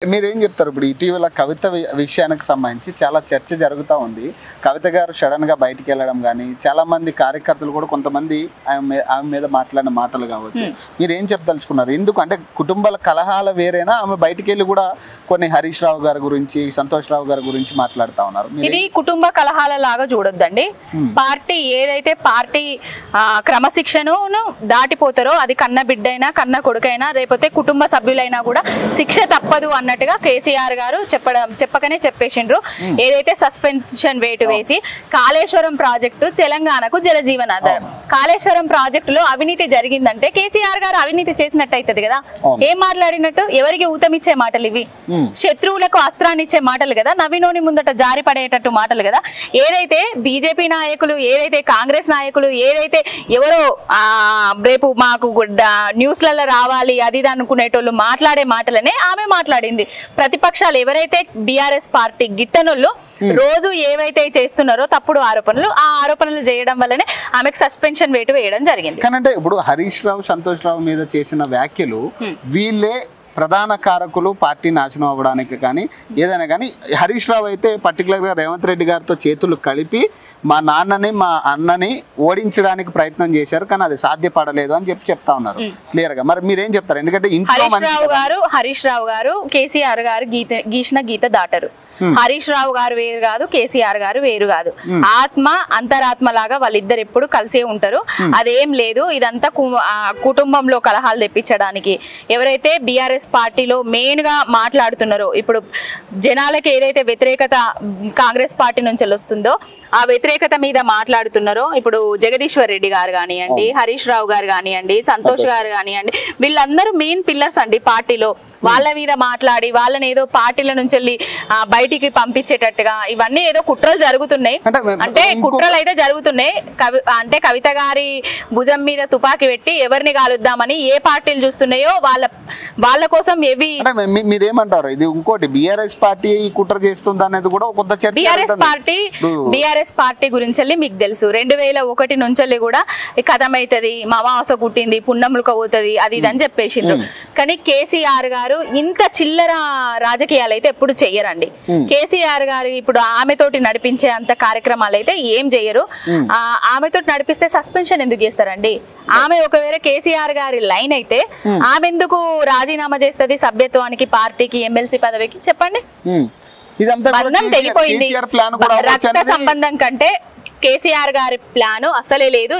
మీరేం చెప్తారు? ఇప్పుడు ఇటీవల కవిత విషయానికి సంబంధించి చాలా చర్చ జరుగుతూ ఉంది. కవిత గారు సడన్గా బయటికి వెళ్ళడం కానీ, చాలామంది కార్యకర్తలు కూడా కొంతమంది ఆమె మీద మాట్లాడిన మాటలు కావచ్చు. మీరేం చెప్పదలుచుకున్నారు? ఎందుకంటే కుటుంబాల కలహాల వేరేనా, ఆమె బయటికి వెళ్ళి కూడా కొన్ని హరీష్ రావు గారి గురించి, సంతోష్ రావు గారి గురించి మాట్లాడుతూ ఉన్నారు. ఇది కుటుంబ కలహాల లాగా చూడొద్దండి. పార్టీ ఏదైతే పార్టీ క్రమశిక్షణను దాటిపోతారో అది కన్న బిడ్డైనా కన్న కొడుకైనా రేపోతే కుటుంబ సభ్యులైనా కూడా శిక్ష తప్పదు అన్నట్టుగా కేసీఆర్ గారు చెప్పకనే చెప్పేసిండ్రు. ఏదైతే సస్పెన్షన్ వేటు వేసి కాళేశ్వరం ప్రాజెక్టు తెలంగాణకు జలజీవన ఆధారం. కాళేశ్వరం ప్రాజెక్టులో అవినీతి జరిగిందంటే కేసీఆర్ గారు అవినీతి చేసినట్టయితది కదా. ఏం మాట్లాడినట్టు? ఎవరికి ఊతమిచ్చే మాటలు ఇవి? శత్రువులకు అస్త్రాన్ని ఇచ్చే మాటలు కదా, నవీనోని ముందట జారి పడేటట్టు మాటలు కదా. ఏదైతే బీజేపీ నాయకులు, ఏదైతే కాంగ్రెస్ నాయకులు, ఏదైతే ఎవరో రేపు మాకు న్యూస్లలో రావాలి అది అనుకునేటోళ్ళు మాట్లాడే మాటలనే ఆమె మాట్లాడింది. ప్రతిపక్షాలు ఎవరైతే బీఆర్ఎస్ పార్టీ గిట్టనోళ్ళు రోజు ఏవైతే చేస్తున్నారో తప్పుడు ఆరోపణలు, ఆ ఆరోపణలు చేయడం వల్లనే ఆమెకు సస్పెన్షన్ వేటు వేయడం జరిగింది. కానీ ఇప్పుడు హరీష్ రావు, సంతోష్ రావు మీద చేసిన వ్యాఖ్యలు వీళ్ళే ప్రధాన కారకులు పార్టీ నాశనం అవ్వడానికి. కానీ ఏదైనా కానీ హరీష్ రావు అయితే పర్టికులర్గా రేవంత్ రెడ్డి గారితో చేతులు కలిపి మా నాన్నని మా అన్నని ఓడించడానికి ప్రయత్నం చేశారు, కానీ అది సాధ్యపడలేదు అని చెప్తా ఉన్నారు క్లియర్గా. మరి మీరేం చెప్తారు? ఎందుకంటే హరీష్ రావు గారు కేసీఆర్ గారు గీసిన గీత దాటరు. హరీష్ రావు గారు వేరు కాదు, కేసీఆర్ గారు వేరు కాదు. ఆత్మ అంతరాత్మ లాగా వాళ్ళిద్దరు ఎప్పుడు కలిసే ఉంటారు. అదేం లేదు. ఇదంతా కుటుంబంలో కలహాలు తెప్పించడానికి ఎవరైతే బీఆర్ఎస్ పార్టీలో మెయిన్ గా మాట్లాడుతున్నారో, ఇప్పుడు జనాలకి ఏదైతే వ్యతిరేకత కాంగ్రెస్ పార్టీ నుంచి వస్తుందో ఆ వ్యతిరేకత మీద మాట్లాడుతున్నారో, ఇప్పుడు జగదీశ్వర్ రెడ్డి గారు కానివ్వండి, హరీష్ రావు గారు కానివ్వండి, సంతోష్ గారు కానివ్వండి, వీళ్ళందరూ మెయిన్ పిల్లర్స్ అండి పార్టీలో. వాళ్ళ మీద మాట్లాడి వాళ్ళని ఏదో పార్టీల నుంచి వెళ్ళి బయటికి పంపించేటట్టుగా ఇవన్నీ ఏదో కుట్రలు జరుగుతున్నాయి. అంటే కుట్రలు అయితే జరుగుతున్నాయి. అంటే కవిత గారి భుజం మీద తుపాకీ పెట్టి ఎవరిని కాలుద్దామని ఏ పార్టీలు చూస్తున్నాయో వాళ్ళ కోసం మీరేమంటారు? ఇది ఇంకోటి బీఆర్ఎస్ పార్టీ కుట్ర చేస్తుంది అనేది కూడా కొంత చర్చ. బీఆర్ఎస్ పార్టీ గురించి మీకు తెలుసు 2001 నుంచి కూడా కథమైతుంది, మమాస కుట్టింది, పున్నములుక పోతుంది, అది ఇది అని చెప్పేసిండ్రు. కానీ కేసీఆర్ గారు ఇంత చిల్లర రాజకీయాలు అయితే ఎప్పుడు చెయ్యరండి. కేసీఆర్ గారు ఇప్పుడు ఆమెతోటి నడిపించే అంత కార్యక్రమాలు అయితే ఏం చెయ్యరు. ఆమెతోటి నడిపిస్తే సస్పెన్షన్ ఎందుకు చేస్తారండి? ఆమె ఒకవేళ కేసీఆర్ గారి లైన్ అయితే ఆమె ఎందుకు రాజీనామా చేస్తుంది సభ్యత్వానికి, పార్టీకి, ఎమ్మెల్సీ పదవికి? చెప్పండి. బంధం తెగిపోయింది. రక్త సంబంధం కంటే కేసీఆర్ గారి ప్లాను అసలే లేదు.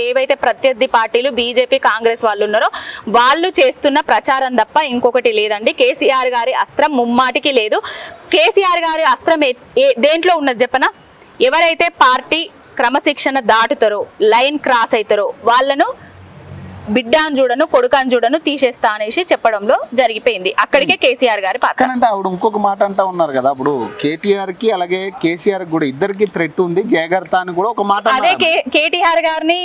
ఏవైతే ప్రత్యర్థి పార్టీలు బీజేపీ, కాంగ్రెస్ వాళ్ళు ఉన్నారో వాళ్ళు చేస్తున్న ప్రచారం తప్ప ఇంకొకటి లేదండి. కేసీఆర్ గారి అస్త్రం ముమ్మాటికి లేదు. కేసీఆర్ గారి అస్త్రం దేంట్లో ఉన్నది చెప్పనా? ఎవరైతే పార్టీ క్రమశిక్షణ దాటుతారో, లైన్ క్రాస్ అవుతారో వాళ్ళను బిడ్డాను చూడను, కొడుకాను చూడను తీసేస్తా అనేసి చెప్పడంలో జరిగిపోయింది. అక్కడికే కేసీఆర్ గారి పాత్ర. ఆవిడ ఇంకొక మాట అంటా ఉన్నారు కదా, అప్పుడు కేటీఆర్ కి అలాగే కేసీఆర్ కూడా ఇద్దరికి థ్రెట్ ఉంది, జాగ్రత్త అని కూడా ఒక మాట. అదే కేటీఆర్ గారిని,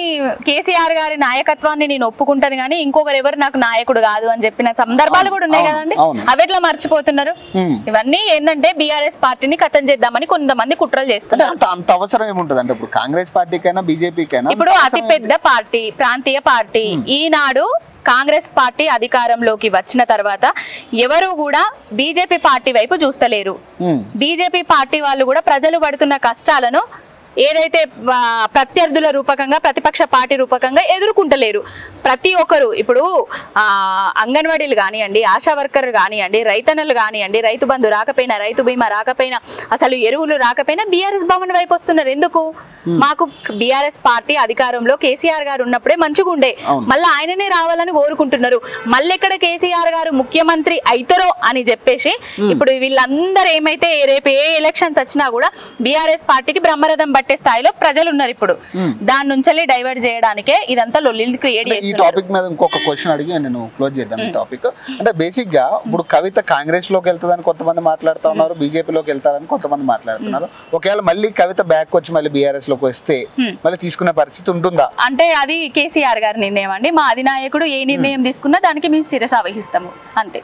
కేసీఆర్ గారి నాయకత్వాన్ని నేను ఒప్పుకుంటాను కానీ ఇంకొకరు ఎవరు నాకు నాయకుడు కాదు అని చెప్పిన సందర్భాలు కూడా ఉన్నాయి కదండి. అవిట్లా మర్చిపోతున్నారు. ఇవన్నీ ఏంటంటే బీఆర్ఎస్ పార్టీని ఖతం చేద్దామని కొంతమంది కుట్రలు చేస్తున్నారు. అంత అవసరం ఏముంటది అంటే ఇప్పుడు కాంగ్రెస్ పార్టీకైనా బీజేపీకైనా? ఇప్పుడు అతిపెద్ద పార్టీ, ప్రాంతీయ పార్టీ. ఈనాడు కాంగ్రెస్ పార్టీ అధికారంలోకి వచ్చిన తర్వాత ఎవరు కూడా బీజేపీ పార్టీ వైపు చూస్తలేరు. బీజేపీ పార్టీ వాళ్ళు కూడా ప్రజలు పడుతున్న కష్టాలను ఏదైతే ప్రత్యర్థుల రూపకంగా, ప్రతిపక్ష పార్టీ రూపకంగా ఎదుర్కొంటలేరు. ప్రతి ఒక్కరు ఇప్పుడు అంగన్వాడీలు కానివ్వండి, ఆశా వర్కర్లు కానివ్వండి, రైతన్నలు కానివ్వండి, రైతు బంధు రాకపోయినా, రైతు బీమా రాకపోయినా, అసలు ఎరువులు రాకపోయినా బీఆర్ఎస్ భవన్ వైపు వస్తున్నారు. ఎందుకు? మాకు బీఆర్ఎస్ పార్టీ అధికారంలో కేసీఆర్ గారు ఉన్నప్పుడే మంచిగా ఉండే, మళ్ళీ ఆయననే రావాలని కోరుకుంటున్నారు. మళ్ళీ ఎక్కడ కేసీఆర్ గారు ముఖ్యమంత్రి అవుతారో అని చెప్పేసి ఇప్పుడు వీళ్ళందరూ ఏమైతే రేపు ఏ ఎలక్షన్స్ వచ్చినా కూడా బీఆర్ఎస్ పార్టీకి బ్రహ్మరథం పట్టే స్థాయిలో ప్రజలు ఉన్నారు. ఇప్పుడు దాని నుంచి డైవర్ట్ చేయడానికే ఇదంతా లొల్లిలు క్రియేట్ చేస్తున్నారు. ఈ టాపిక్ మీద ఇంకొక క్వశ్చన్ అడిగి నేను క్లోజ్ చేద్దాం ఈ టాపిక్. అంటే బేసిక్ గా ఇప్పుడు కవిత కాంగ్రెస్ లోకి వెళ్తుందని కొంతమంది మాట్లాడుతూ ఉన్నారు, బీజేపీలోకి వెళ్తారని కొంతమంది మాట్లాడుతున్నారు. ఒకవేళ మళ్ళీ కవిత బ్యాక్ వచ్చి మళ్ళీ బీఆర్ఎస్ లోకి వస్తే మళ్ళీ తీసుకునే పరిస్థితి ఉంటుందా? అంటే అది కేసీఆర్ గారి నిర్ణయం అండి. మా అధినాయకుడు ఏ నిర్ణయం తీసుకున్నా దానికి మేము శిరస వహిస్తాము అంతే.